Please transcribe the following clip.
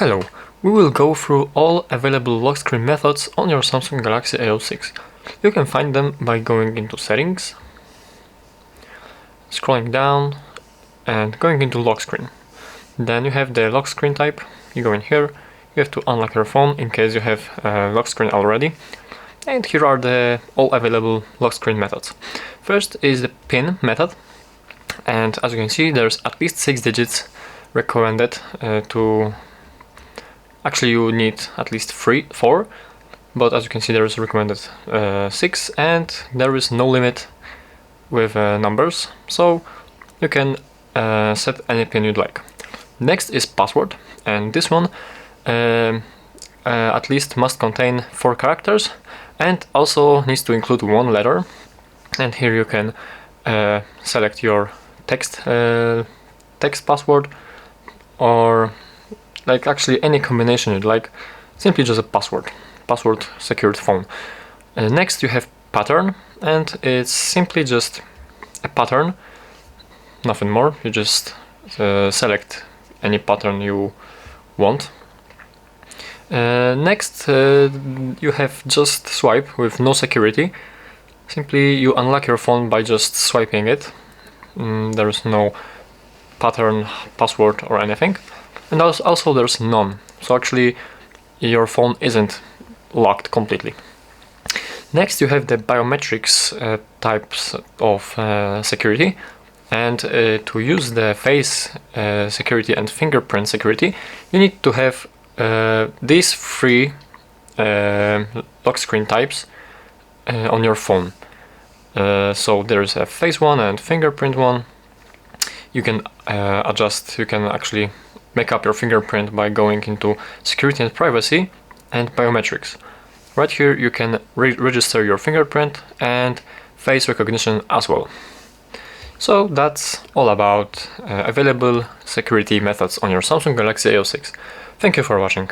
Hello, we will go through all available lock screen methods on your Samsung Galaxy A06. You can find them by going into Settings, scrolling down and going into lock screen. Then you have the lock screen type. You go in here, you have to unlock your phone in case you have lock screen already. And here are the all available lock screen methods. First is the PIN method, and as you can see there's at least 6 digits recommended to... Actually you need at least 4, but as you can see there is recommended 6, and there is no limit with numbers, so you can set any pin you'd like. Next is password, and this one at least must contain 4 characters and also needs to include 1 letter. And here you can select your text password, or like actually any combination you'd like, simply just a password secured phone. Next you have pattern, and it's simply just a pattern, nothing more. You just select any pattern you want. Next you have just swipe with no security. Simply you unlock your phone by just swiping it. There is no pattern, password or anything. And also there's none, so actually your phone isn't locked completely. Next you have the biometrics types of security, and to use the face security and fingerprint security you need to have these 3 lock screen types on your phone. So there's a face one and fingerprint one. You can adjust, you can actually make up your fingerprint by going into security and privacy and biometrics. Right here you can register your fingerprint and face recognition as well. So that's all about available security methods on your Samsung Galaxy A06. Thank you for watching.